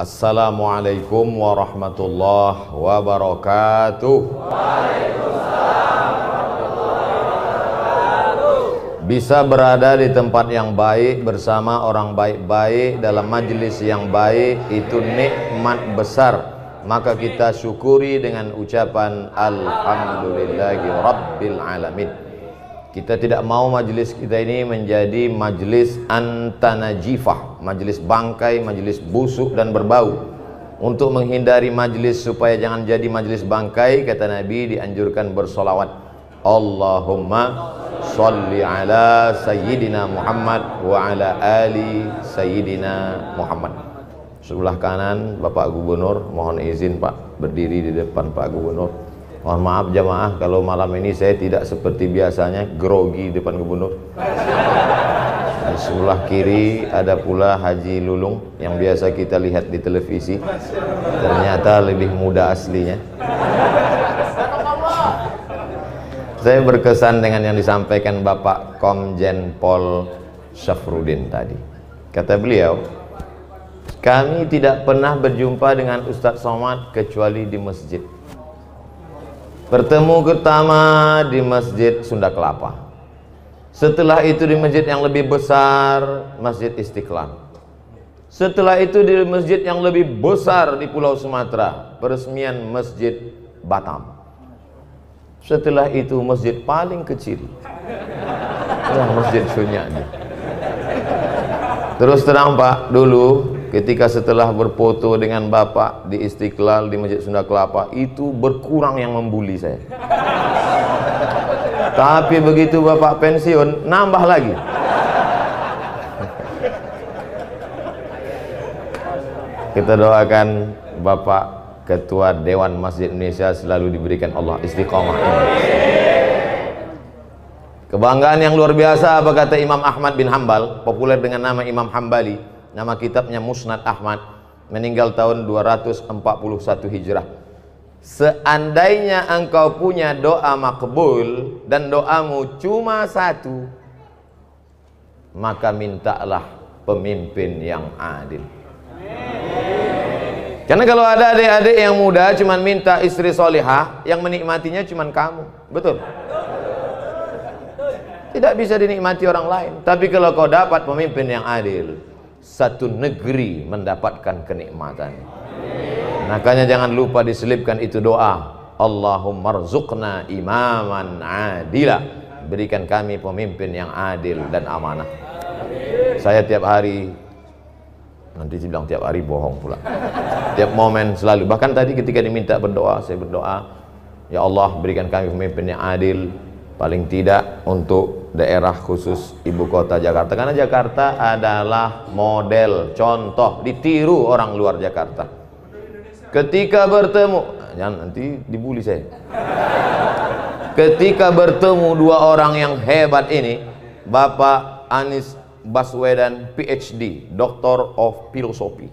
Assalamualaikum warahmatullahi wabarakatuh. Bisa berada di tempat yang baik bersama orang baik-baik dalam majelis yang baik itu nikmat besar. Maka kita syukuri dengan ucapan alhamdulillahi rabbil alamin. Kita tidak mau majelis kita ini menjadi majelis antanajifah, majelis bangkai, majelis busuk dan berbau. Untuk menghindari majelis supaya jangan jadi majelis bangkai, kata Nabi dianjurkan bersolawat. Allahumma sholli ala sayyidina Muhammad wa ala ali sayyidina Muhammad. Sebelah kanan Bapak Gubernur, mohon izin Pak berdiri di depan Pak Gubernur. Mohon maaf jamaah kalau malam ini saya tidak seperti biasanya grogi di depan Gubernur. Di sebelah kiri ada pula Haji Lulung yang biasa kita lihat di televisi. Ternyata lebih muda aslinya. Saya berkesan dengan yang disampaikan Bapak Komjen Pol Syafruddin tadi. Kata beliau, kami tidak pernah berjumpa dengan Ustadz Somad kecuali di masjid. Bertemu pertama di Masjid Sunda Kelapa. Setelah itu di masjid yang lebih besar, Masjid Istiqlal. Setelah itu di masjid yang lebih besar di Pulau Sumatera, peresmian Masjid Batam. Setelah itu masjid paling kecil, Masjid Sunyadi. Terus terang Pak, dulu ketika setelah berfoto dengan Bapak di Istiqlal di Masjid Sunda Kelapa, itu berkurang yang membuli saya. Tapi begitu Bapak pensiun, nambah lagi. Kita doakan Bapak Ketua Dewan Masjid Indonesia selalu diberikan Allah istiqomah. Kebanggaan yang luar biasa apa kata Imam Ahmad bin Hambal, populer dengan nama Imam Hambali, nama kitabnya Musnad Ahmad, meninggal tahun 241 Hijrah. Seandainya engkau punya doa makbul dan doamu cuma satu, maka mintalah pemimpin yang adil. Karena kalau ada adik-adik yang muda cuma minta istri solihah, yang menikmatinya cuma kamu, betul? Tidak bisa dinikmati orang lain. Tapi kalau kau dapat pemimpin yang adil, satu negeri mendapatkan kenikmatan. Makanya jangan lupa diselipkan itu doa, Allahumma rzuqna imaman adila, berikan kami pemimpin yang adil dan amanah. Saya tiap hari, nanti bilang tiap hari bohong pula, tiap momen selalu, bahkan tadi ketika diminta berdoa, saya berdoa, ya Allah berikan kami pemimpin yang adil, paling tidak untuk daerah khusus ibu kota Jakarta, karena Jakarta adalah model, contoh, ditiru orang luar Jakarta. Ketika bertemu, jangan nanti dibully saya. Ketika bertemu dua orang yang hebat ini, Bapak Anies Baswedan PhD, Doctor of Philosophy,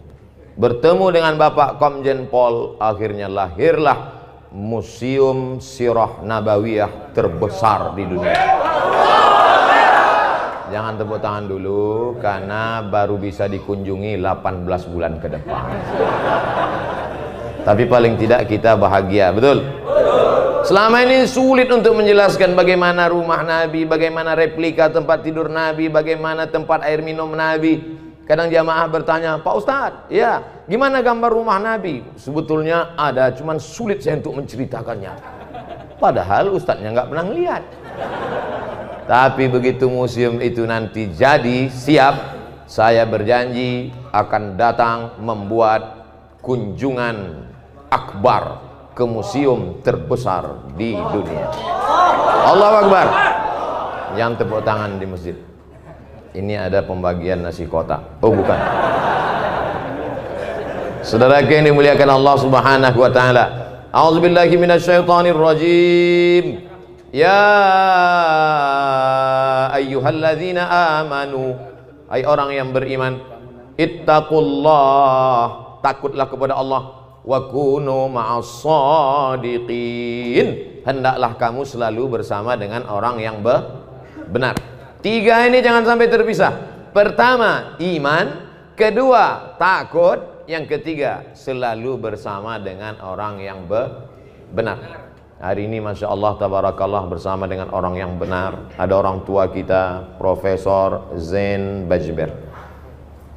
bertemu dengan Bapak Komjen Pol, akhirnya lahirlah Museum Sirah Nabawiyah terbesar di dunia. Jangan tepuk tangan dulu karena baru bisa dikunjungi 18 bulan ke depan. Tapi paling tidak kita bahagia, betul? Selama ini sulit untuk menjelaskan bagaimana rumah Nabi, bagaimana replika tempat tidur Nabi, bagaimana tempat air minum Nabi. Kadang jamaah bertanya, Pak Ustadz, ya gimana gambar rumah Nabi? Sebetulnya ada, cuman sulit saya untuk menceritakannya. Padahal Ustadznya nggak pernah lihat. Tapi begitu museum itu nanti jadi, siap, saya berjanji akan datang membuat kunjungan akbar ke museum terbesar di dunia. Allahu Akbar. Yang tepuk tangan di masjid. Ini ada pembagian nasi kotak. Oh bukan. Saudara yang dimuliakan Allah Subhanahu wa taala. A'udzubillahi minasyaitonir rajim. Ya ayyuhalladzina amanu, hai orang yang beriman, ittaqullah, takutlah kepada Allah, wa kunu ma'as-shadiqin, hendaklah kamu selalu bersama dengan orang yang benar. Tiga ini jangan sampai terpisah. Pertama, iman. kedua takut, yang ketiga selalu bersama dengan orang yang benar. Hari ini Masya Allah tabarakallah bersama dengan orang yang benar. Ada orang tua kita Profesor Zain Bajber,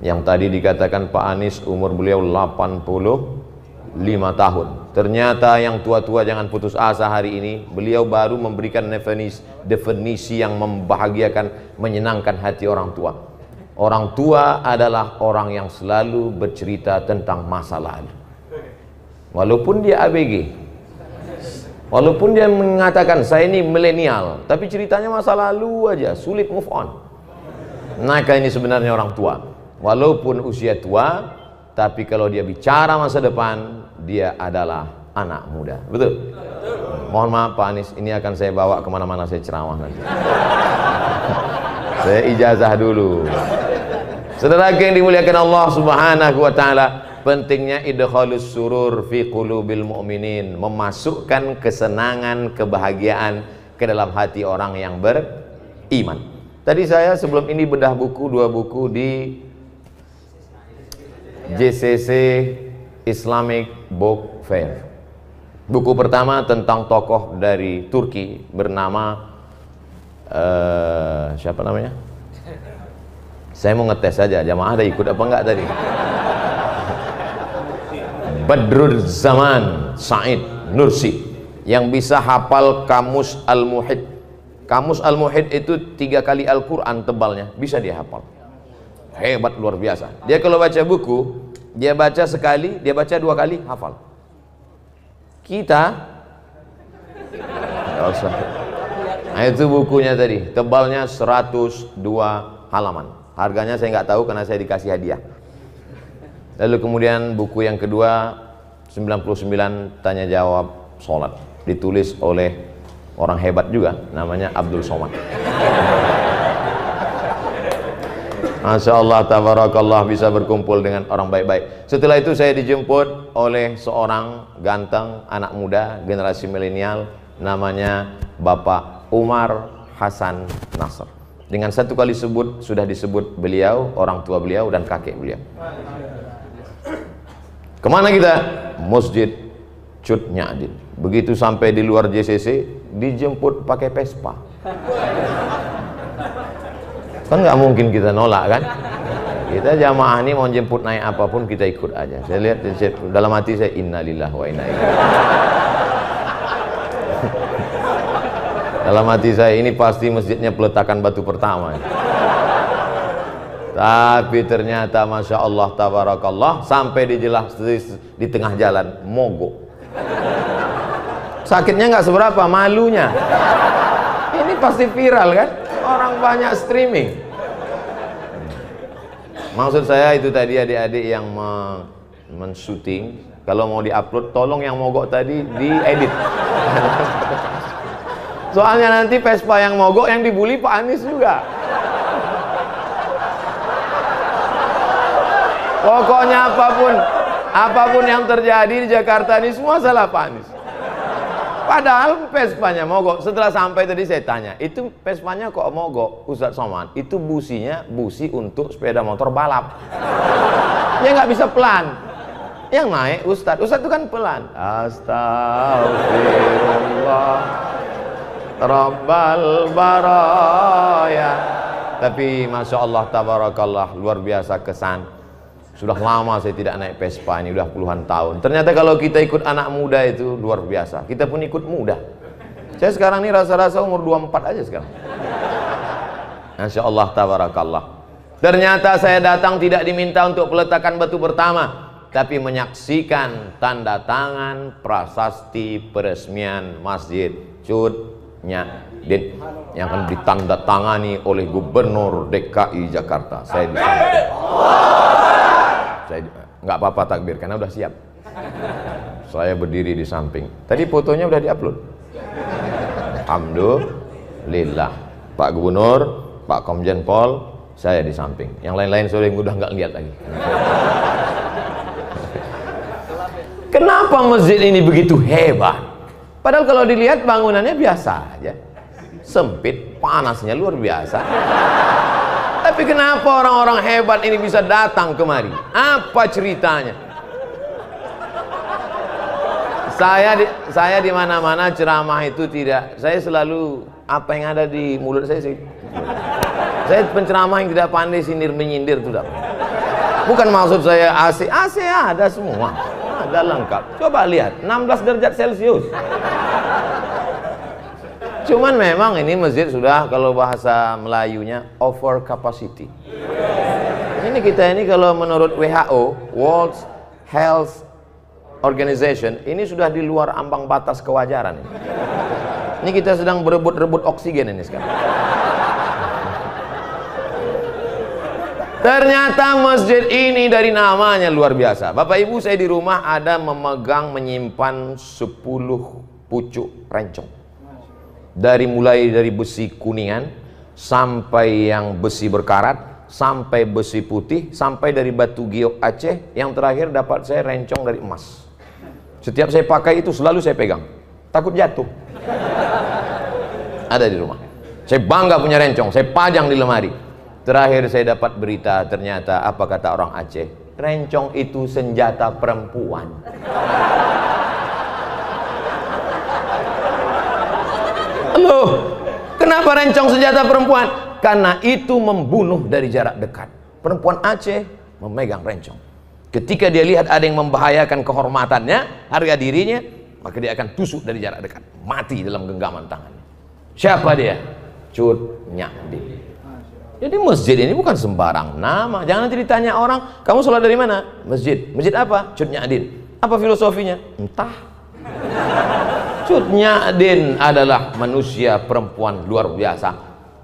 yang tadi dikatakan Pak Anies umur beliau 85 tahun. Ternyata yang tua-tua jangan putus asa hari ini. Beliau baru memberikan definisi yang membahagiakan, menyenangkan hati orang tua. Orang tua adalah orang yang selalu bercerita tentang masa lalu. Walaupun dia ABG, walaupun dia mengatakan saya ini milenial, tapi ceritanya masa lalu aja, sulit move on. Maka ini sebenarnya orang tua. Walaupun usia tua, tapi kalau dia bicara masa depan, dia adalah anak muda. Betul? Mohon maaf Pak Anies, ini akan saya bawa kemana-mana saya ceramah nanti. Saya ijazah dulu. Saudara yang dimuliakan Allah Subhanahu wa Ta'ala, pentingnya idkhalus surur fi qulubil mu'minin, memasukkan kesenangan, kebahagiaan ke dalam hati orang yang beriman. Tadi saya sebelum ini bedah buku, 2 buku di JCC Islamic Book Fair. Buku pertama tentang tokoh dari Turki bernama siapa namanya? Saya mau ngetes saja, jamaah ada ikut apa enggak tadi? Badrul Zaman Said Nursi, yang bisa hafal Kamus Al-Muhit. Kamus Al-Muhit itu 3 kali Al-Quran tebalnya, bisa dia hafal. Hebat, luar biasa. Dia kalau baca buku, dia baca sekali, dia baca 2 kali, hafal. Kita nggak usah. Nah itu bukunya tadi, tebalnya 102 halaman. Harganya saya nggak tahu karena saya dikasih hadiah. Lalu kemudian buku yang kedua 99 tanya jawab sholat, ditulis oleh orang hebat juga, namanya Abdul Somad. Masya Allah tabarakallah, bisa berkumpul dengan orang baik-baik. Setelah itu saya dijemput oleh seorang ganteng anak muda generasi milenial, namanya Bapak Umar Hasan Nasr. Dengan 1 kali sebut sudah disebut beliau, orang tua beliau dan kakek beliau. Kemana kita? Masjid Cut Nyadin. Begitu sampai di luar JCC, dijemput pakai Vespa. Kan nggak mungkin kita nolak kan? Kita jamaah ini mau jemput naik apapun kita ikut aja. Saya lihat dalam hati saya, innalillahi wa inna ilaihi. Dalam hati saya ini pasti masjidnya peletakan batu pertama. Tapi ternyata Masya Allah tabarakallah, sampai di tengah jalan mogok. Sakitnya nggak seberapa, malunya. Ini pasti viral kan? Orang banyak streaming. Maksud saya itu tadi adik-adik yang men-shooting, kalau mau di-upload tolong yang mogok tadi diedit. Soalnya nanti Vespa yang mogok yang dibully Pak Anies juga. Pokoknya apapun yang terjadi di Jakarta ini semua salah Pak Anies. Padahal Vespanya mogok. Setelah sampai tadi saya tanya, itu Vespanya kok mogok Ustadz Somad? Itu businya busi untuk sepeda motor balap. Ya nggak bisa pelan. Yang naik Ustadz itu kan pelan. Astagfirullah Rabbal baraya. Tapi Masya Allah tabarakallah, luar biasa kesan. Sudah lama saya tidak naik Vespa ini, udah puluhan tahun. Ternyata kalau kita ikut anak muda itu luar biasa. Kita pun ikut muda. Saya sekarang ini rasa-rasa umur 24 aja sekarang. Masya Allah tabarakallah. Ternyata saya datang tidak diminta untuk peletakan batu pertama, tapi menyaksikan tanda tangan prasasti peresmian Masjid Cut Nyadin yang akan ditandatangani oleh Gubernur DKI Jakarta. Saya di samping. Saya nggak apa-apa takbir karena udah siap. Saya berdiri di samping. Tadi fotonya udah diupload. Alhamdulillah. Pak Gubernur, Pak Komjen Pol, saya di samping. Yang lain-lain sore udah nggak lihat lagi. Kenapa masjid ini begitu hebat? Padahal kalau dilihat bangunannya biasa aja, sempit, panasnya luar biasa. Tapi kenapa orang-orang hebat ini bisa datang kemari? Apa ceritanya? Saya di mana-mana ceramah itu tidak. Saya selalu apa yang ada di mulut saya sih. Saya penceramah yang tidak pandai sindir menyindir itu. Bukan maksud saya AC ada semua. Ada lengkap. Coba lihat 16 derajat Celcius. Cuman memang ini masjid sudah, kalau bahasa Melayunya, over capacity. Ini kita ini kalau menurut WHO, World Health Organization, ini sudah di luar ambang batas kewajaran. Ini kita sedang berebut-rebut oksigen ini sekarang. Ternyata masjid ini dari namanya luar biasa. Bapak Ibu, saya di rumah ada menyimpan 10 pucuk rencong. Mulai dari besi kuningan, sampai yang besi berkarat, sampai besi putih, sampai dari batu giok Aceh, yang terakhir dapat saya rencong dari emas. Setiap saya pakai itu selalu saya pegang, takut jatuh. Ada di rumah. Saya bangga punya rencong, saya pajang di lemari. Terakhir saya dapat berita, ternyata apa kata orang Aceh, rencong itu senjata perempuan. Loh, kenapa rencong senjata perempuan? Karena itu membunuh dari jarak dekat. Perempuan Aceh memegang rencong. Ketika dia lihat ada yang membahayakan kehormatannya, harga dirinya, maka dia akan tusuk dari jarak dekat, mati dalam genggaman tangannya. Siapa dia? Cut Nyak. Jadi masjid ini bukan sembarang nama. Jangan nanti ditanya orang, kamu sholat dari mana? Masjid. Masjid apa? Cut Nyadin. Apa filosofinya? Entah. Cut Nyadin adalah manusia perempuan luar biasa.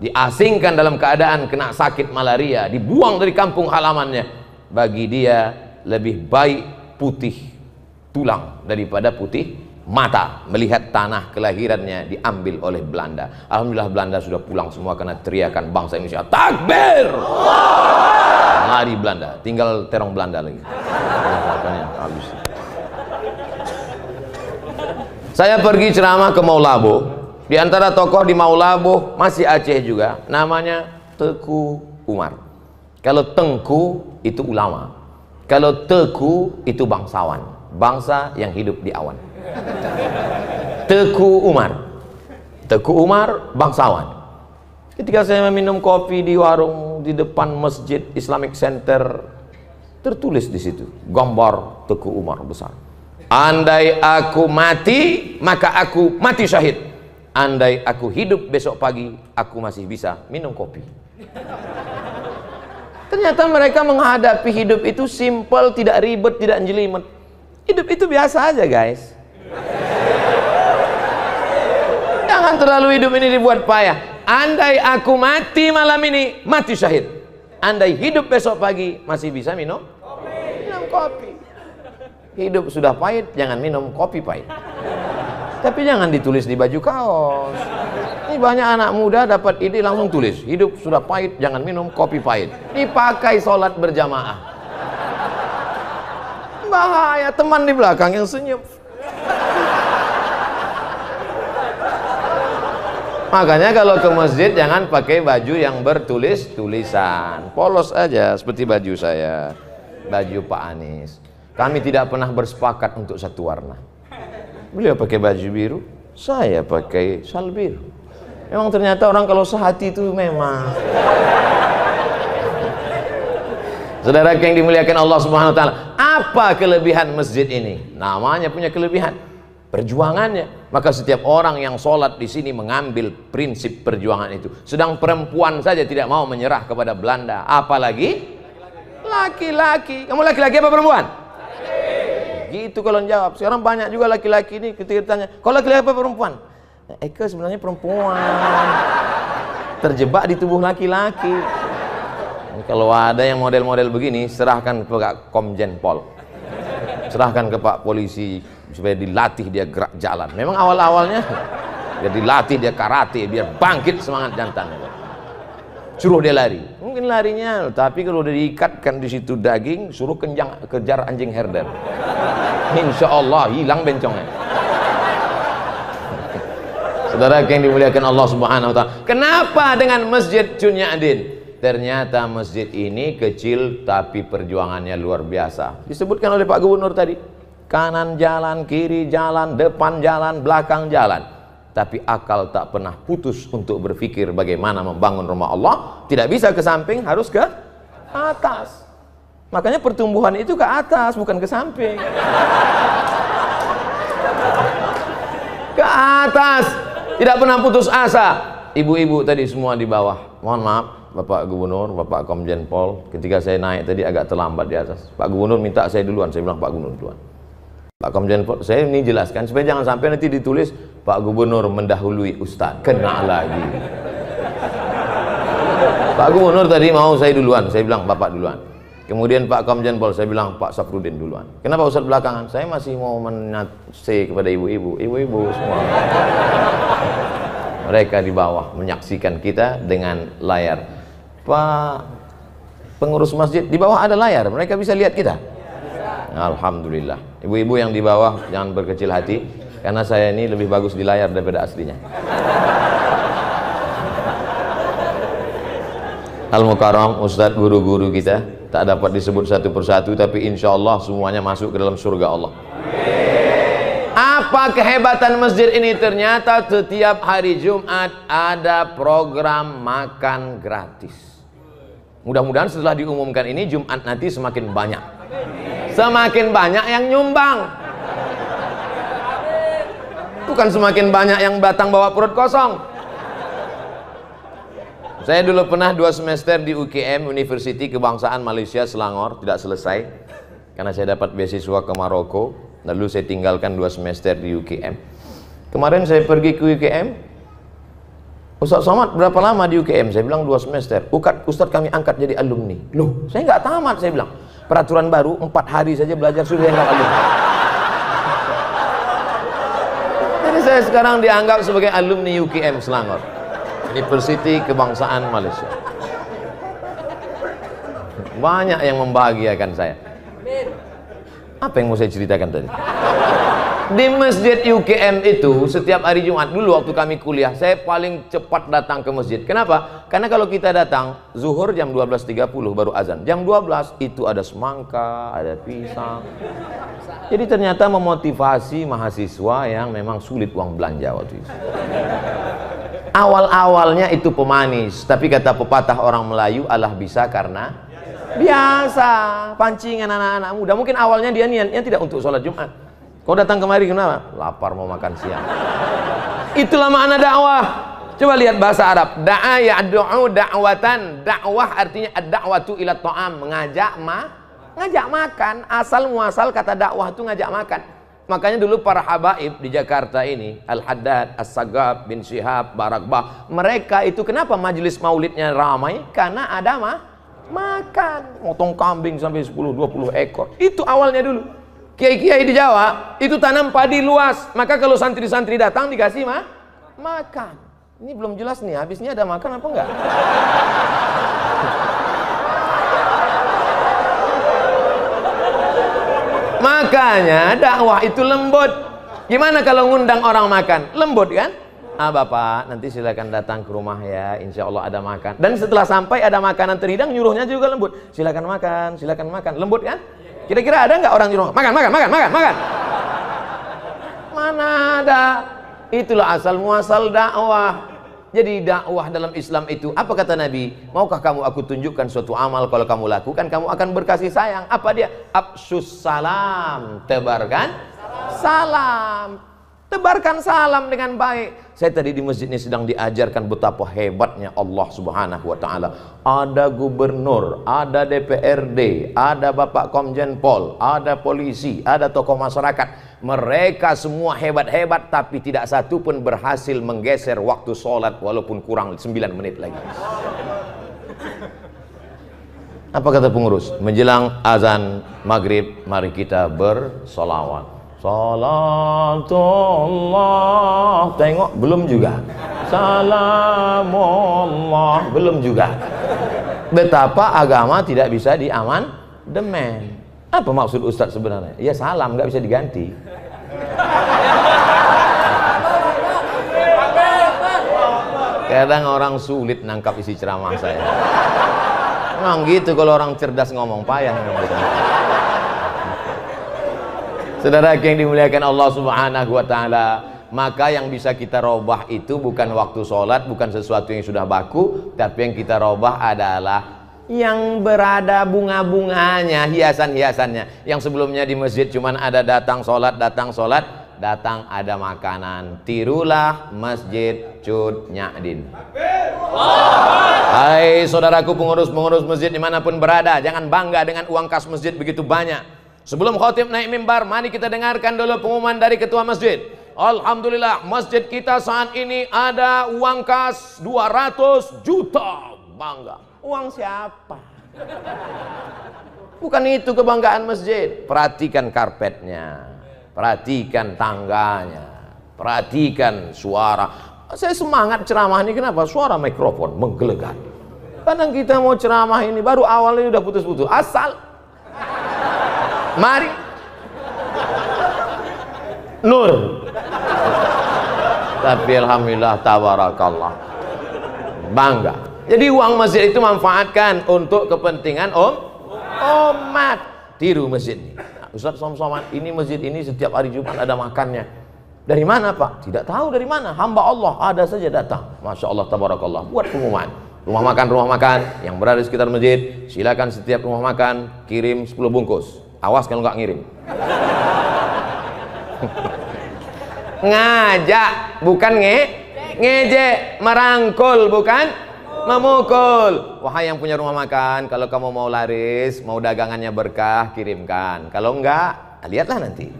Diasingkan dalam keadaan kena sakit malaria, dibuang dari kampung halamannya. Bagi dia lebih baik putih tulang daripada putih mata melihat tanah kelahirannya diambil oleh Belanda. Alhamdulillah Belanda sudah pulang semua karena teriakan bangsa Indonesia, takbir! Lari Belanda, tinggal terong Belanda lagi. Habis. Saya pergi ceramah ke Maulabo. Di antara tokoh di Maulabo masih Aceh juga, namanya Teku Umar. Kalau Tengku itu ulama, kalau Teku itu bangsawan, bangsa yang hidup di awan. Teku Umar bangsawan. Ketika saya meminum kopi di warung di depan Masjid Islamic Center, tertulis di situ gambar Teku Umar besar. Andai aku mati, maka aku mati syahid. Andai aku hidup besok pagi, aku masih bisa minum kopi. Ternyata mereka menghadapi hidup itu simple, tidak ribet, tidak jelimet. Hidup itu biasa aja, guys. Jangan terlalu hidup ini dibuat payah. Andai aku mati malam ini, mati syahid. Andai hidup besok pagi, masih bisa minum kopi. Hidup sudah pahit, jangan minum kopi pahit. Tapi jangan ditulis di baju kaos. Ini banyak anak muda dapat ide langsung tulis, hidup sudah pahit, jangan minum kopi pahit. Dipakai sholat berjamaah. Bahaya, teman di belakang yang senyum. Makanya kalau ke masjid jangan pakai baju yang bertulis tulisan, polos aja seperti baju saya, baju Pak Anies. Kami tidak pernah bersepakat untuk satu warna. Beliau pakai baju biru, saya pakai sal biru. Memang ternyata orang kalau sehati itu memang. Saudara yang dimuliakan Allah Subhanahu wa taala, apa kelebihan masjid ini? Namanya punya kelebihan, perjuangannya. Maka setiap orang yang sholat di sini mengambil prinsip perjuangan itu. Sedang perempuan saja tidak mau menyerah kepada Belanda, apalagi laki-laki. Kamu laki-laki apa perempuan? Gitu kalau jawab. Sekarang banyak juga laki-laki ini ketika ditanya, kau laki-laki apa perempuan? Eka sebenarnya perempuan, terjebak di tubuh laki-laki. Kalau ada yang model-model begini, serahkan ke Pak Komjen Pol, serahkan ke Pak Polisi supaya dilatih dia gerak jalan. Memang awal-awalnya dia dilatih, dia karate biar bangkit semangat jantannya. Suruh dia lari, mungkin larinya, tapi kalau udah diikatkan di situ daging, suruh kejar anjing herder, insya Allah hilang bencongnya. Saudara yang dimuliakan Allah Subhanahu wa taala, kenapa dengan Masjid Cut Nyak Dien? Ternyata masjid ini kecil tapi perjuangannya luar biasa. Disebutkan oleh Pak Gubernur tadi, kanan jalan, kiri jalan, depan jalan, belakang jalan. Tapi akal tak pernah putus untuk berpikir bagaimana membangun rumah Allah. Tidak bisa ke samping, harus ke atas. Makanya pertumbuhan itu ke atas, bukan ke samping. Ke atas, tidak pernah putus asa. Ibu-ibu tadi semua di bawah. Mohon maaf Bapak Gubernur, Bapak Komjen Pol, ketika saya naik tadi agak terlambat di atas. Pak Gubernur minta saya duluan, saya bilang Pak Gubernur duluan. Pak Komjen Pol, saya ini jelaskan supaya jangan sampai nanti ditulis Pak Gubernur mendahului Ustadz, kena lagi. Pak Gubernur tadi mau saya duluan, saya bilang Bapak duluan. Kemudian Pak Komjen Pol, saya bilang Pak Safrudin duluan. Kenapa Ustadz belakangan? Saya masih mau menase kepada ibu-ibu, ibu-ibu semua. Mereka di bawah menyaksikan kita dengan layar. Pak pengurus masjid, di bawah ada layar, mereka bisa lihat kita. Alhamdulillah. Ibu-ibu yang di bawah jangan berkecil hati, karena saya ini lebih bagus di layar daripada aslinya. Al-Mukarram, Ustadz, guru-guru kita tak dapat disebut satu persatu, tapi insya Allah semuanya masuk ke dalam surga Allah. Apa kehebatan masjid ini? Ternyata setiap hari Jumat ada program makan gratis. Mudah-mudahan setelah diumumkan ini Jumat nanti semakin banyak. Semakin banyak yang nyumbang. Bukan semakin banyak yang datang bawa perut kosong. Saya dulu pernah 2 semester di UKM, University Kebangsaan Malaysia Selangor, tidak selesai. Karena saya dapat beasiswa ke Maroko. Lalu saya tinggalkan 2 semester di UKM. Kemarin saya pergi ke UKM. Ustaz Somad berapa lama di UKM? Saya bilang 2 semester. Ustaz kami angkat jadi alumni. Loh, saya nggak tamat, saya bilang. Peraturan baru 4 hari saja belajar sudah dianggap alumni. Jadi saya sekarang dianggap sebagai alumni UKM Selangor, University Kebangsaan Malaysia. Banyak yang membahagiakan saya. Apa yang mau saya ceritakan tadi? Di masjid UKM itu setiap hari Jumat, dulu waktu kami kuliah, saya paling cepat datang ke masjid. Kenapa? Karena kalau kita datang zuhur jam 12.30 baru azan. Jam 12 itu ada semangka, ada pisang. Jadi ternyata memotivasi mahasiswa yang memang sulit uang belanja waktu itu. Awal-awalnya itu pemanis, tapi kata pepatah orang Melayu, Allah bisa karena biasa. Pancingan anak-anak muda. Mungkin awalnya dia niatnya tidak untuk sholat Jumat. Kau datang kemari kenapa? Lapar mau makan siang. Itulah makna dakwah. Coba lihat bahasa Arab. Da'a ya'du'u da'watan. Dakwah artinya ad-da'watu ila ta'am, ngajak makan. Asal muasal kata dakwah itu ngajak makan. Makanya dulu para habaib di Jakarta ini, Al-Haddad, As-Sagab, bin Syihab, Barakbah, mereka itu kenapa majelis maulidnya ramai? Karena ada makan, motong kambing sampai 10-20 ekor. Itu awalnya dulu. Kiai-kiai di Jawa itu tanam padi luas, maka kalau santri-santri datang dikasih makan. Ini belum jelas nih, habisnya ada makan apa enggak? Makanya dakwah itu lembut. Gimana kalau ngundang orang makan? Lembut kan? Bapak, nanti silakan datang ke rumah ya, insya Allah ada makan. Dan setelah sampai ada makanan terhidang, nyuruhnya juga lembut. Silakan makan, lembut kan? Kira-kira ada nggak orang nyuruh makan? Mana ada? Itulah asal muasal dakwah. Jadi dakwah dalam Islam itu, apa kata Nabi? Maukah kamu aku tunjukkan suatu amal, kalau kamu lakukan kamu akan berkasih sayang. Apa dia? Afsyus salam, tebarkan salam. Tebarkan salam dengan baik. Saya tadi di masjid ini sedang diajarkan betapa hebatnya Allah Subhanahu wa ta'ala. Ada gubernur, ada DPRD, ada Bapak Komjen Pol, ada polisi, ada tokoh masyarakat. Mereka semua hebat-hebat, tapi tidak satu pun berhasil menggeser waktu sholat walaupun kurang 9 menit lagi. Apa kata pengurus? Menjelang azan maghrib, mari kita bersolawat. Salatullah, tengok belum juga. Salamullah, belum juga. Betapa agama tidak bisa diamandemen. Apa maksud Ustadz sebenarnya? Ya salam nggak bisa diganti. Kadang orang sulit nangkap isi ceramah saya. Memang gitu kalau orang cerdas ngomong, payah memang. Saudara yang dimuliakan Allah Subhanahu wa taala, maka yang bisa kita robah itu bukan waktu sholat, bukan sesuatu yang sudah baku, tapi yang kita robah adalah yang berada bunga-bunganya, hiasan-hiasannya. Yang sebelumnya di masjid cuman ada datang sholat, datang ada makanan. Tirulah Masjid Cut Nyadin. Hai saudaraku pengurus-pengurus masjid dimanapun berada, jangan bangga dengan uang kas masjid begitu banyak. Sebelum khotib naik mimbar, mari kita dengarkan dulu pengumuman dari ketua masjid. Alhamdulillah, masjid kita saat ini ada uang kas 200 juta. Bangga. Uang siapa? Bukan itu kebanggaan masjid. Perhatikan karpetnya, perhatikan tangganya, perhatikan suara. Saya semangat ceramah ini, kenapa? Suara mikrofon menggelegar. Kadang kita mau ceramah ini baru awalnya udah putus-putus. Asal mari nur. Tapi alhamdulillah tabarakallah, bangga. Jadi uang masjid itu manfaatkan untuk kepentingan umat. Tiru masjid ini. Ustaz Somad, ini masjid ini setiap hari Jumat ada makannya. Dari mana Pak? Tidak tahu dari mana. Hamba Allah ada saja datang. Masya Allah tabarakallah. Buat pengumuman. Rumah makan yang berada di sekitar masjid, silakan setiap rumah makan kirim 10 bungkus. Awas kalau nggak ngirim. Ngajak bukan ngejek, merangkul bukan memukul. Wahai yang punya rumah makan, kalau kamu mau laris, mau dagangannya berkah, kirimkan. Kalau enggak, lihatlah nanti.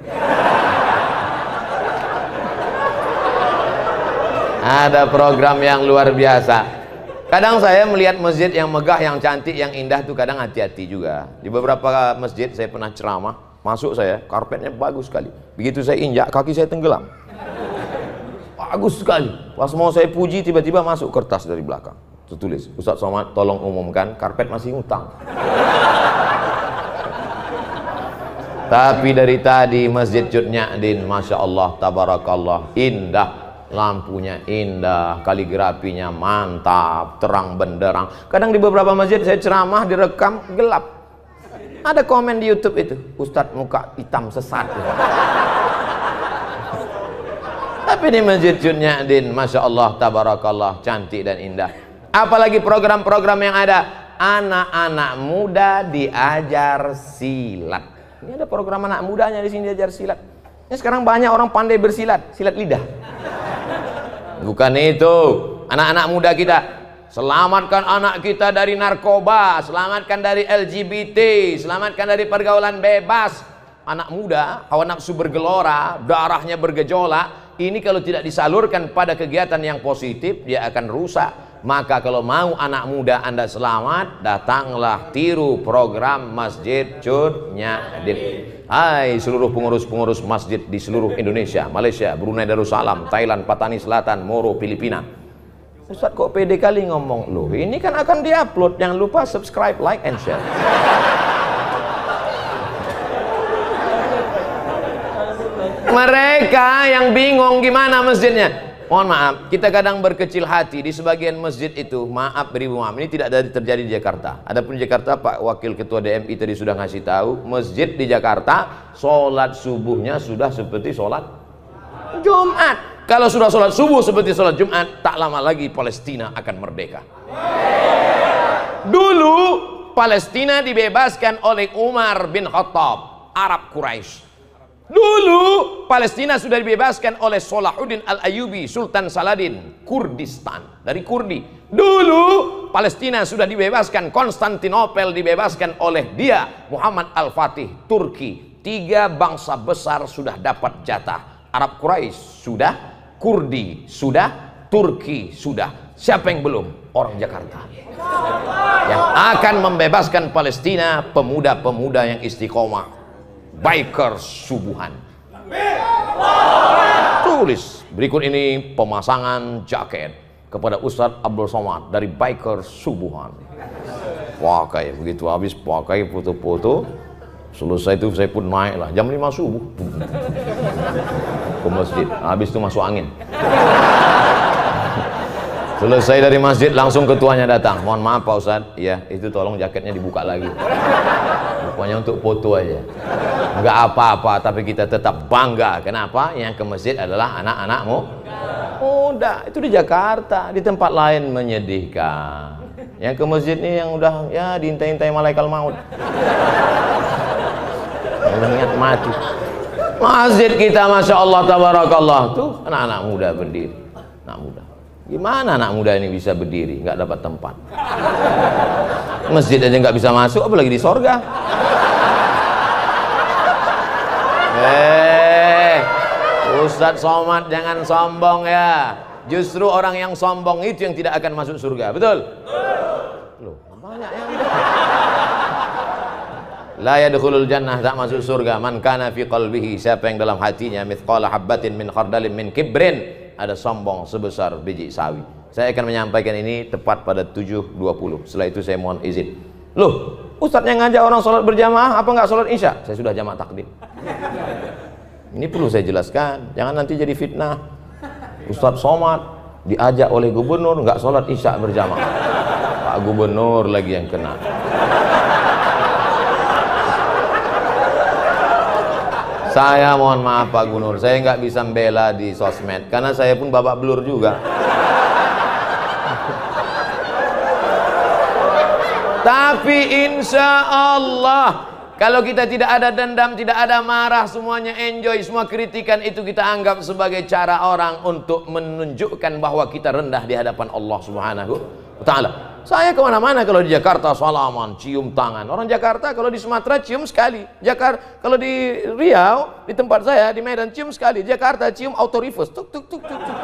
Ada program yang luar biasa. Kadang saya melihat masjid yang megah, yang cantik, yang indah tuh kadang hati-hati juga. Di beberapa masjid saya pernah ceramah, masuk saya, karpetnya bagus sekali. Begitu saya injak, kaki saya tenggelam. Bagus sekali. Pas mau saya puji, tiba-tiba masuk kertas dari belakang. Tertulis, Ustaz Somad tolong umumkan, karpet masih ngutang. Tapi dari tadi Masjid Cut Nyadin, Masya Allah, tabarakallah, indah. Lampunya indah, kaligrafinya mantap, terang benderang. Kadang di beberapa masjid saya ceramah direkam gelap. Ada komen di YouTube itu, Ustadz muka hitam sesat. Tapi di Masjid Cut Nyadin, Masya Allah, tabarakallah, cantik dan indah. Apalagi program-program yang ada, anak-anak muda diajar silat. Ini ada program anak mudanya di sini diajar silat. Ini sekarang banyak orang pandai bersilat, silat lidah. Bukan itu, anak-anak muda kita, selamatkan anak kita dari narkoba, selamatkan dari LGBT, selamatkan dari pergaulan bebas. Anak muda, hawa nafsu bergelora, darahnya bergejolak, ini kalau tidak disalurkan pada kegiatan yang positif, dia akan rusak. Maka kalau mau anak muda Anda selamat, datanglah tiru program Masjid Cut Nyadin. Hai seluruh pengurus-pengurus masjid di seluruh Indonesia, Malaysia, Brunei Darussalam, Thailand, Patani Selatan, Moro, Filipina. Ustaz kok pede kali ngomong? Loh ini kan akan diupload, jangan lupa subscribe, like, and share. Mereka yang bingung gimana masjidnya. Mohon maaf, kita kadang berkecil hati di sebagian masjid itu, maaf beribu maaf, ini tidak ada terjadi di Jakarta. Adapun di Jakarta, Pak Wakil Ketua DMI tadi sudah ngasih tahu, masjid di Jakarta sholat subuhnya sudah seperti sholat Jumat. Kalau sudah sholat subuh seperti sholat Jumat, tak lama lagi Palestina akan merdeka. Dulu Palestina dibebaskan oleh Umar bin Khattab, Arab Quraisy. Dulu Palestina sudah dibebaskan oleh Salahuddin Al-Ayyubi, Sultan Saladin, Kurdistan, dari Kurdi. Dulu Palestina sudah dibebaskan, Konstantinopel dibebaskan oleh dia, Muhammad Al-Fatih, Turki. 3 bangsa besar sudah dapat jatah. Arab Quraisy sudah, Kurdi sudah, Turki sudah. Siapa yang belum? Orang Jakarta. Yang akan membebaskan Palestina, pemuda-pemuda yang istiqomah, Bikers Subuhan. Tulis berikut ini pemasangan jaket kepada Ustadz Abdul Somad dari Bikers Subuhan. Pakai begitu habis pakai foto-foto, selesai itu saya pun naik lah jam 5 subuh ke masjid. Habis itu masuk angin. Selesai dari masjid langsung ketuanya datang. Mohon maaf Pak Ustadz, ya itu tolong jaketnya dibuka lagi. Pokoknya untuk foto aja. Enggak apa-apa, tapi kita tetap bangga. Kenapa? Yang ke masjid adalah anak-anakmu muda. Itu di Jakarta, di tempat lain menyedihkan. Yang ke masjid nih yang udah ya diintai-intai malaikat maut. Udah niat mati. Masjid kita Masya Allah tabarakallah tuh anak-anak muda berdiri. Anak muda. Gimana anak muda ini bisa berdiri, nggak dapat tempat? Masjid aja nggak bisa masuk, apalagi di sorga. Ustadz Somad jangan sombong ya. Justru orang yang sombong itu yang tidak akan masuk surga, betul? Loh, banyak yang la yadkhulul jannah, tak masuk surga man kana fi qalbihi, siapa yang dalam hatinya mithqala habbatin min khardalin min kibrin, ada sombong sebesar biji sawi. Saya akan menyampaikan ini tepat pada 7.20. Setelah itu saya mohon izin. Loh, Ustadz yang ngajak orang sholat berjamaah, apa nggak sholat isya? Saya sudah jamak takdim. Ini perlu saya jelaskan, jangan nanti jadi fitnah. Ustadz Somad diajak oleh gubernur nggak sholat isya berjamaah. Pak Gubernur lagi yang kena. Saya mohon maaf Pak Gubernur, saya nggak bisa membela di sosmed karena saya pun babak belur juga. Tapi insya Allah kalau kita tidak ada dendam, tidak ada marah, semuanya enjoy, semua kritikan itu kita anggap sebagai cara orang untuk menunjukkan bahwa kita rendah di hadapan Allah Subhanahu wa Ta'ala. Saya kemana-mana, kalau di Jakarta salaman, cium tangan. Orang Jakarta kalau di Sumatera cium sekali. Jakarta kalau di Riau, di tempat saya di Medan cium sekali. Jakarta cium auto reverse, tuk tuk tuk tuk tuk.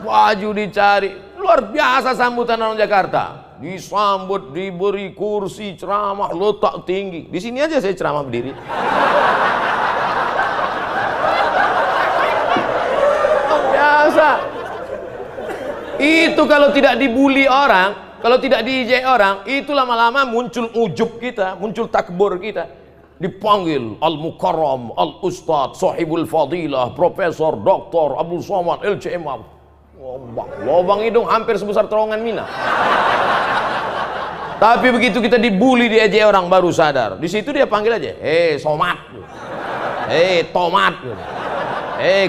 Baju dicari, luar biasa sambutan orang Jakarta. Disambut, diberi kursi, ceramah, letak tinggi. Di sini aja saya ceramah berdiri. Biasa. Itu kalau tidak dibully orang, kalau tidak diijai orang, itu lama-lama muncul ujub kita, muncul takbur kita. Dipanggil Al-Mukarram, Al-Ustadz, Sahibul Fadilah, Profesor, Doktor, Abdul Somad, LCMA. Lobang hidung hampir sebesar terowongan Mina. Tapi begitu kita dibully, diejek orang, baru sadar. Di situ dia panggil aja, Somad, Tomat,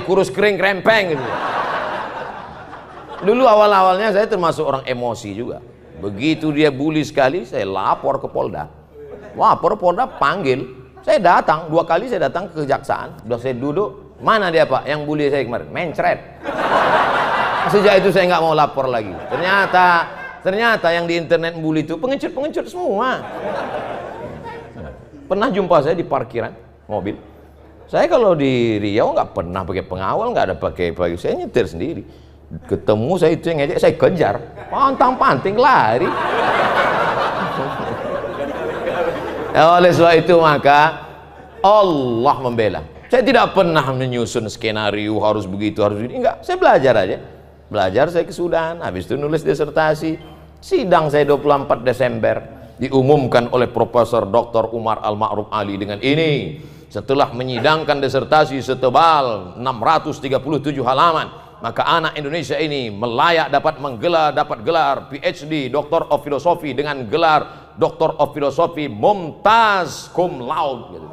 kurus kering krempeng gitu. Dulu awal-awalnya saya termasuk orang emosi juga. Begitu dia bully sekali, saya lapor ke Polda. Lapor Polda panggil, saya datang 2 kali, saya datang ke kejaksaan. Udah saya duduk, mana dia Pak yang bully saya kemarin? Mencret. Sejak itu saya nggak mau lapor lagi. Ternyata yang di internet bully itu pengecut-pengecut semua. Pernah jumpa saya di parkiran mobil. Saya kalau di Riau nggak pernah pakai pengawal, nggak ada pakai, saya nyetir sendiri. Ketemu saya itu yang ngejek, saya kejar, pantang-panting lari. Oleh sebab itu maka Allah membela. Saya tidak pernah menyusun skenario harus begitu, harus begini, enggak. Saya belajar aja. Belajar saya ke Sudan, habis itu nulis disertasi. Sidang saya 24 Desember diumumkan oleh Profesor Dr. Umar Al-Ma'ruf Ali dengan ini. Setelah menyidangkan disertasi setebal 637 halaman, maka anak Indonesia ini melayak dapat gelar PhD, Doctor of Philosophy, dengan gelar Doctor of Philosophy Mumtaz Cum Laude gitu.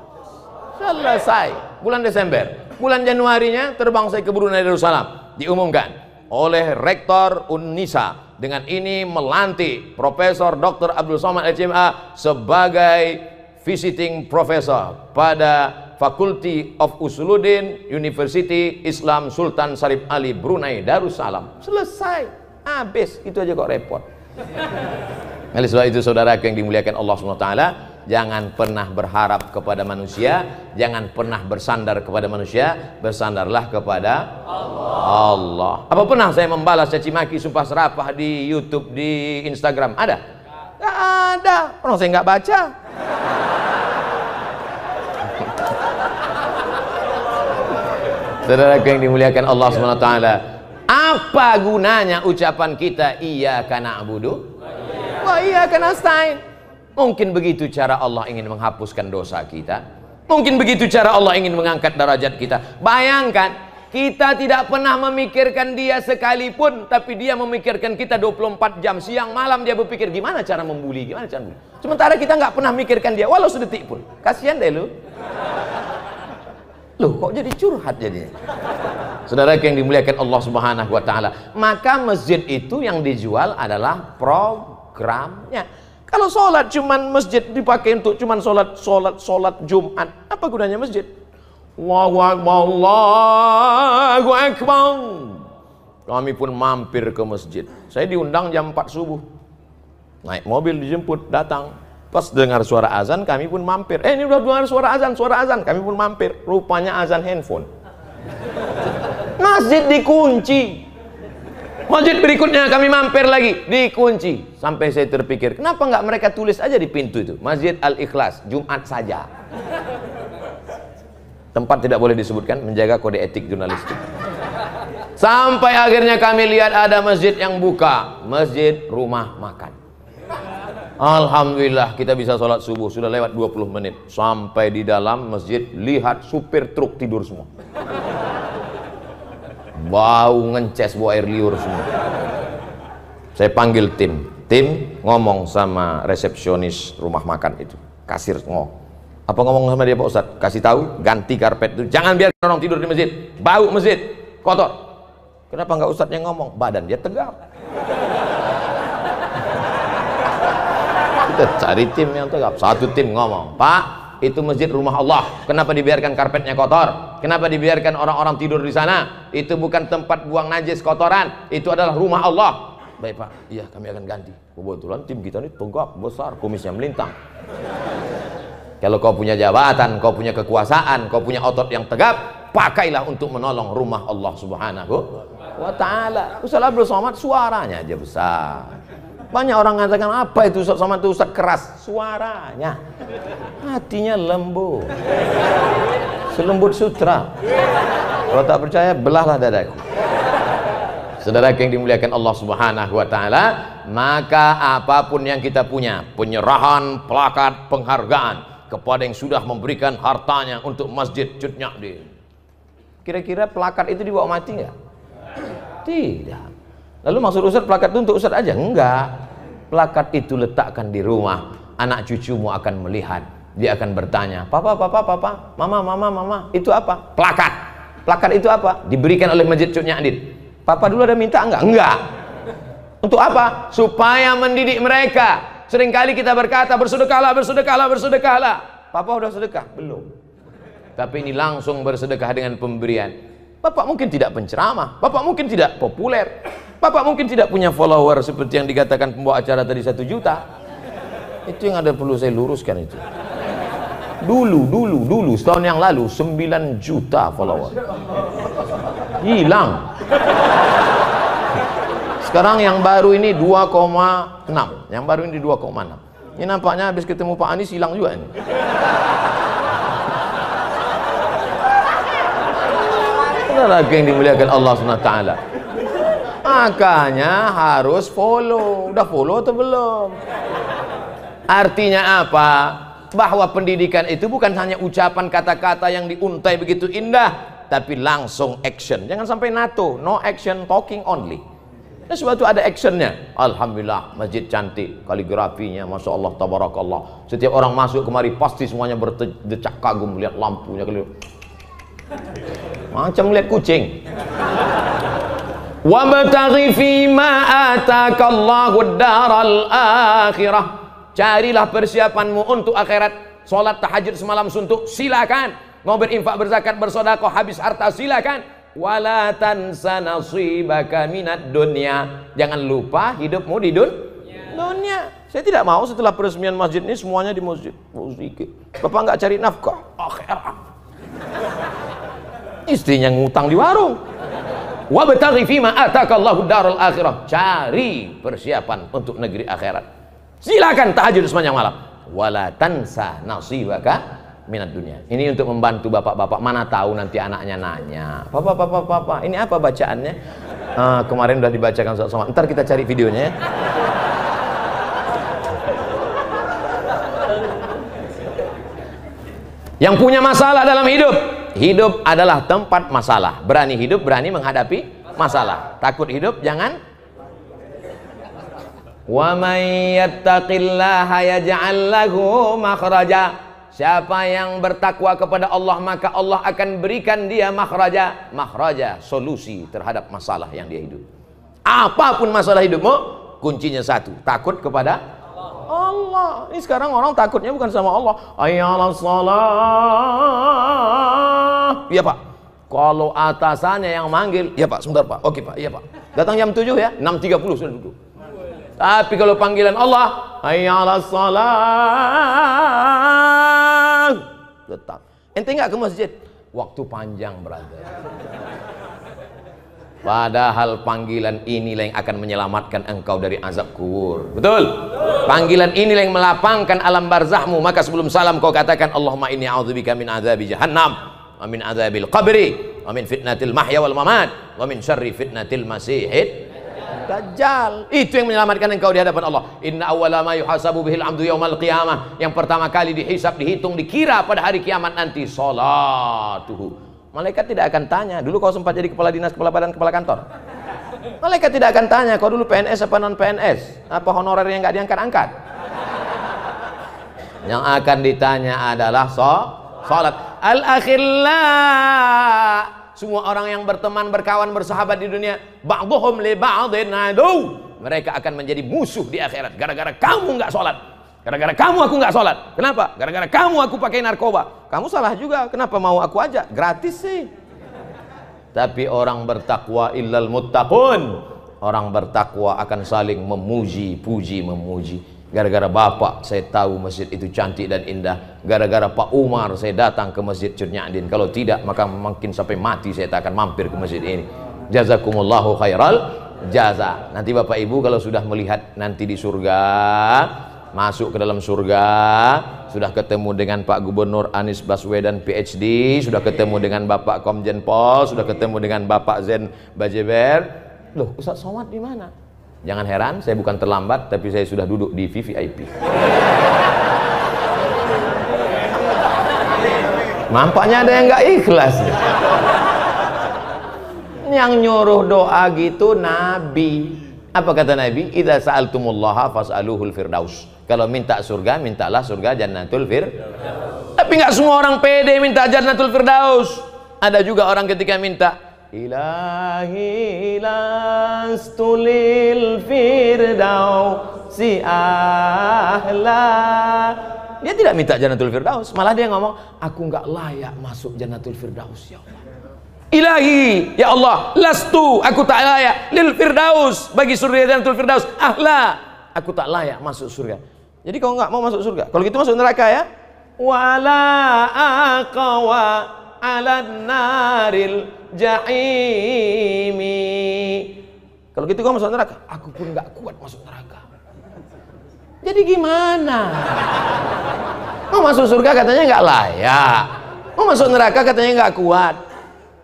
Selesai bulan Desember. Bulan Januarinya terbang saya ke Brunei Darussalam, diumumkan oleh Rektor Unnisa dengan ini melantik Profesor Dr. Abdul Somad LCMA sebagai visiting professor pada Faculty of Usuluddin University Islam Sultan Syarif Ali Brunei Darussalam. Selesai, habis, itu aja kok repot. Oleh sebab itu saudara yang dimuliakan Allah SWT, jangan pernah berharap kepada manusia, jangan pernah bersandar kepada manusia, bersandarlah kepada Allah. Apa pernah saya membalas caci maki, sumpah serapah di YouTube, di Instagram? Ada? Gak ada, pernah saya nggak baca. Saudara yang dimuliakan Allah SWT, apa gunanya ucapan kita iyyaka na'budu wa iyyaka nasta'in? Mungkin begitu cara Allah ingin menghapuskan dosa kita. Mungkin begitu cara Allah ingin mengangkat derajat kita. Bayangkan Kita tidak pernah memikirkan dia sekalipun, tapi dia memikirkan kita 24 jam. Siang malam dia berpikir gimana cara membuli, gimana cara membuli. Sementara kita nggak pernah mikirkan dia, walau sedetik pun. Kasihan deh lu. Loh, kok jadi curhat jadinya? Saudara yang dimuliakan Allah Subhanahu wa taala, maka masjid itu yang dijual adalah programnya. Kalau sholat cuman masjid dipakai untuk cuman sholat Jumat, apa gunanya masjid? Allahu Akbar, Allahu Akbar. Kami pun mampir ke masjid. Saya diundang jam 4 subuh. Naik mobil dijemput, datang. Pas dengar suara azan, kami pun mampir. Ini udah dengar suara azan. Kami pun mampir. Rupanya azan handphone. Masjid dikunci. Masjid berikutnya kami mampir lagi, dikunci. Sampai saya terpikir, kenapa nggak mereka tulis aja di pintu itu, Masjid Al-Ikhlas, Jumat saja. Tempat tidak boleh disebutkan, menjaga kode etik jurnalistik. Sampai akhirnya kami lihat ada masjid yang buka, masjid rumah makan. Alhamdulillah kita bisa sholat subuh, sudah lewat 20 menit. Sampai di dalam masjid, lihat supir truk tidur semua. Bau ngences, bau air liur semua. Saya panggil tim ngomong sama resepsionis rumah makan itu, kasir ngomong. Apa ngomong sama dia Pak Ustadz? Kasih tahu, ganti karpet itu. Jangan biarkan orang tidur di masjid. Bau masjid, kotor. Kenapa nggak Ustadz yang ngomong? Badan dia tegap. Kita cari tim yang tegap. Satu tim ngomong, Pak, itu masjid rumah Allah. Kenapa dibiarkan karpetnya kotor? Kenapa dibiarkan orang-orang tidur di sana? Itu bukan tempat buang najis kotoran. Itu adalah rumah Allah. Baik Pak, iya kami akan ganti. Kebetulan tim kita ini tegap, besar, kumisnya melintang. Kalau kau punya jabatan, kau punya kekuasaan, kau punya otot yang tegap, pakailah untuk menolong rumah Allah Subhanahu wa ta'ala. Ustaz Abdul Somad suaranya aja besar. Banyak orang mengatakan, apa itu Ustaz Somad itu Ustaz keras? Suaranya. Hatinya lembut. Selembut sutra. Kalau tak percaya, belahlah dadaku. Saudara yang dimuliakan Allah Subhanahu wa ta'ala, maka apapun yang kita punya, penyerahan plakat penghargaan kepada yang sudah memberikan hartanya untuk masjid Cut Nyak. Kira-kira plakat itu dibawa mati nggak? Tidak. Lalu maksud Ustaz plakat itu untuk Ustaz aja? Enggak. Plakat itu letakkan di rumah, anak cucumu akan melihat, dia akan bertanya, papa, mama, itu apa? Plakat. Plakat itu apa? Diberikan oleh masjid Cut Nyak. Papa dulu ada minta enggak? Enggak. Untuk apa? Supaya mendidik mereka. Seringkali kita berkata bersedekahlah. Papa udah sedekah? Belum. Tapi ini langsung bersedekah dengan pemberian. Bapak mungkin tidak penceramah, Bapak mungkin tidak populer, Bapak mungkin tidak punya follower seperti yang dikatakan pembawa acara tadi 1 juta. Itu yang ada perlu saya luruskan itu. Dulu setahun yang lalu 9 juta follower. Hilang. Sekarang yang baru ini 2,6. Yang baru ini 2,6. Ini nampaknya habis ketemu Pak Anies hilang juga ini. Lagi yang dimuliakan Allah SWT. Makanya harus follow. Udah follow atau belum? Artinya apa? Bahwa pendidikan itu bukan hanya ucapan kata-kata yang diuntai begitu indah, tapi langsung action. Jangan sampai NATO, no action, talking only. Nah, sebab itu ada actionnya. Alhamdulillah, masjid cantik, kaligrafinya, masya Allah, tabarakallah. Setiap orang masuk kemari pasti semuanya berdecak kagum melihat lampunya, macam melihat kucing. Wabtaghi fima atakallahu daral akhirah. Carilah persiapanmu untuk akhirat. Sholat tahajud semalam suntuk, silakan. Mau berinfak, berzakat, bersedekah, habis harta, silakan. Wala tansa nasibaka minad dunya. Jangan lupa hidupmu di dunia. Saya tidak mau setelah peresmian masjid ini semuanya di masjid. Bapak nggak cari nafkah akhirat. Istrinya ngutang di warung. Wabtaghi fima atakallahu darul akhirah. Cari persiapan untuk negeri akhirat. Silakan tahajud sepanjang malam. Wala tansa nasibaka minat dunia. Ini untuk membantu bapak-bapak. Mana tahu nanti anaknya nanya, Papa, ini apa bacaannya? Kemarin udah dibacakan sama. Ntar kita cari videonya ya. Yang punya masalah dalam hidup, Hidup adalah tempat masalah. Berani hidup, berani menghadapi masalah. Takut hidup, jangan. Wa may yattaqillaha yaj'al lahu makhraja. Siapa yang bertakwa kepada Allah, maka Allah akan berikan dia makhraja. Makhraja, solusi terhadap masalah yang dia hidup. Apapun masalah hidupmu, kuncinya satu, takut kepada Allah. Ini sekarang orang takutnya bukan sama Allah. Ayyalas salah. Iya Pak. Kalau atasannya yang manggil, ya Pak, sebentar Pak. Oke Pak, iya Pak. Datang jam 7 ya, 6.30 sudah duduk. Tapi kalau panggilan Allah, ayyalas salah, tetap. Ente nggak ke masjid? Waktu panjang, brother. Padahal panggilan inilah yang akan menyelamatkan engkau dari azab kubur. Betul? Panggilan inilah yang melapangkan alam barzahmu. Maka sebelum salam kau katakan, Allahumma inni a'udzubika min azabi jahannam, wa min azabil qabri, wa min fitnatil mahya wal mamat, wa min syarri fitnatil masihid dajjal. Itu yang menyelamatkan engkau di hadapan Allah. Inna awwala ma yuhasabu bihil 'abdu yaumal qiyamah. Yang pertama kali dihisab, dihitung, dikira pada hari kiamat nanti, salatuhu. Malaikat tidak akan tanya, dulu kau sempat jadi kepala dinas, kepala badan, kepala kantor. Malaikat tidak akan tanya, kau dulu PNS apa non PNS, apa honorer yang nggak diangkat-angkat. Yang akan ditanya adalah salat. Al-akhillah. Semua orang yang berteman, berkawan, bersahabat di dunia, ba'dhum li ba'dhin adu. Mereka akan menjadi musuh di akhirat. Gara-gara kamu nggak sholat. Gara-gara kamu aku nggak sholat. Kenapa? Gara-gara kamu aku pakai narkoba. Kamu salah juga. Kenapa mau aku ajak? Gratis sih. Tapi orang bertakwa illal muttaqun. Orang bertakwa akan saling memuji, puji, memuji. Gara-gara bapak saya tahu masjid itu cantik dan indah. Gara-gara Pak Umar saya datang ke masjid Curnyadin. Kalau tidak maka mungkin sampai mati saya tak akan mampir ke masjid ini. Jazakumullahu khairal jaza. Nanti bapak ibu kalau sudah melihat nanti di surga, masuk ke dalam surga, sudah ketemu dengan Pak Gubernur Anies Baswedan PhD, sudah ketemu dengan Bapak Komjen Pol, sudah ketemu dengan Bapak Zen Bajeber. Loh, Ustaz Somad di mana? Jangan heran, saya bukan terlambat, tapi saya sudah duduk di VVIP. Nampaknya ada yang nggak ikhlas. Yang nyuruh doa gitu Nabi. Apa kata Nabi? Idza sa'altumullaha fas'aluhul firdaus. Kalau minta surga, mintalah surga Jannatul Firdaus. Tapi nggak semua orang pede minta Jannatul Firdaus. Ada juga orang ketika minta Ilahi lastulil firdausi ahla. Dia tidak minta Jannatul Firdaus, malah dia ngomong, aku nggak layak masuk Jannatul Firdaus ya Allah. Ilahi, ya Allah, lastu, aku tak layak lil firdaus, bagi surga Jannatul Firdaus ahla, aku tak layak masuk surga. Jadi kau nggak mau masuk surga, kalau gitu masuk neraka ya. Wala aqwa ala naril jahimi. Kalau gitu kau masuk neraka, aku pun nggak kuat masuk neraka. Jadi gimana? Mau masuk surga katanya nggak layak, mau masuk neraka katanya nggak kuat.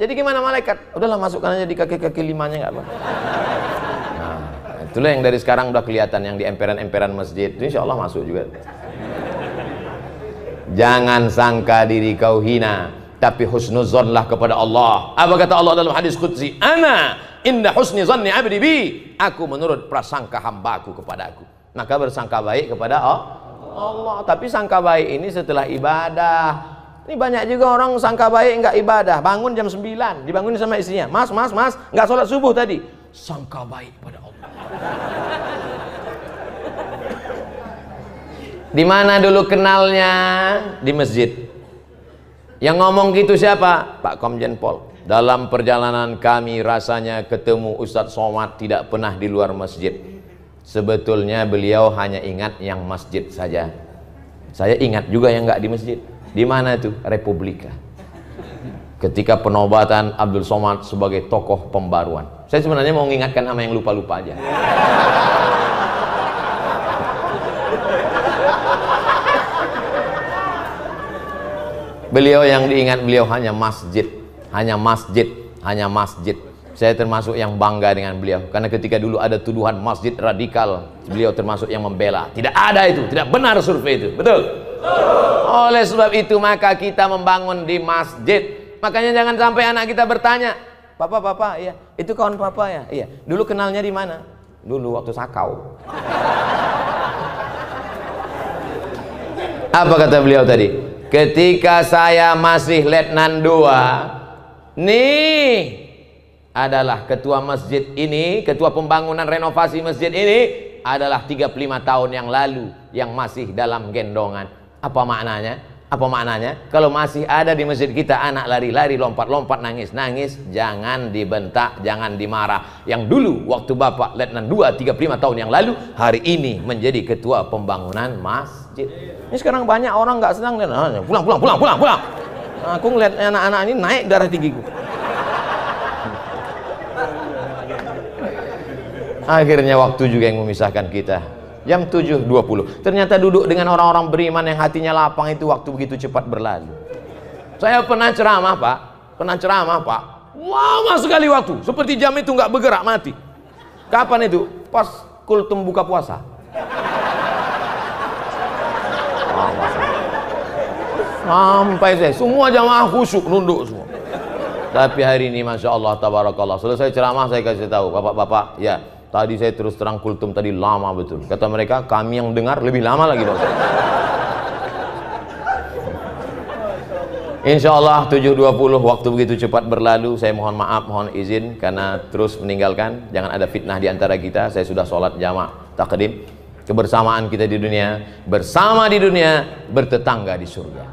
Jadi gimana malaikat? Udahlah masukkan aja di kaki-kaki limanya, nggak apa. Nah, itulah yang dari sekarang udah kelihatan yang di emperan-emperan masjid. Insya Allah masuk juga. Jangan sangka diri kau hina, tapi husnuzonlah kepada Allah. Apa kata Allah dalam hadis qudsi? Ana inda husni zanni abdi bi. Aku menurut prasangka hambaku kepada aku. Maka bersangka baik kepada Allah. Tapi sangka baik ini setelah ibadah. Ini banyak juga orang sangka baik nggak ibadah, bangun jam 9, dibangunin sama istrinya, mas, nggak sholat subuh tadi, sangka baik pada Allah. Di mana dulu kenalnya? Di masjid. Yang ngomong gitu siapa? Pak Komjen Pol. Dalam perjalanan kami rasanya ketemu Ustadz Somad tidak pernah di luar masjid. Sebetulnya beliau hanya ingat yang masjid saja. Saya ingat juga yang nggak di masjid. Di mana itu? Republika. Ketika penobatan Abdul Somad sebagai tokoh pembaruan. Saya sebenarnya mau mengingatkan sama yang lupa-lupa aja. Beliau yang diingat beliau hanya masjid, hanya masjid, hanya masjid. Saya termasuk yang bangga dengan beliau. Karena ketika dulu ada tuduhan masjid radikal, beliau termasuk yang membela. Tidak ada itu, tidak benar survei itu. Betul? Oleh sebab itu maka kita membangun di masjid. Makanya jangan sampai anak kita bertanya, papa, iya, itu kawan papa ya? Iya. Dulu kenalnya di mana? Dulu waktu sakau. Apa kata beliau tadi? Ketika saya masih letnan 2, nih adalah ketua masjid ini, ketua pembangunan renovasi masjid ini adalah 35 tahun yang lalu yang masih dalam gendongan. Apa maknanya? Apa maknanya? Kalau masih ada di masjid kita anak lari-lari, lompat-lompat, nangis-nangis, jangan dibentak, jangan dimarah. Yang dulu waktu Bapak Letnan 2 35 tahun yang lalu, hari ini menjadi ketua pembangunan masjid. Ini sekarang banyak orang nggak senang, pulang. Aku ngeliat anak-anak ini naik darah tinggiku. Akhirnya waktu juga yang memisahkan kita. Jam 7.20 ternyata duduk dengan orang-orang beriman yang hatinya lapang itu waktu begitu cepat berlalu. Saya pernah ceramah pak, lama sekali waktu, seperti jam itu nggak bergerak, mati. Kapan itu? Pas kultum buka puasa. Sampai saya semua jamaah khusyuk nunduk semua. Tapi hari ini masya Allah tabarakallah, selesai ceramah saya kasih tahu, bapak-bapak, ya tadi saya terus terang kultum tadi lama betul. Kata mereka, kami yang dengar lebih lama lagi, Pak. Insya Allah 7.20 waktu begitu cepat berlalu. Saya mohon maaf, mohon izin karena terus meninggalkan. Jangan ada fitnah di antara kita. Saya sudah sholat jamaah takdim. Kebersamaan kita di dunia, bersama di dunia, bertetangga di surga.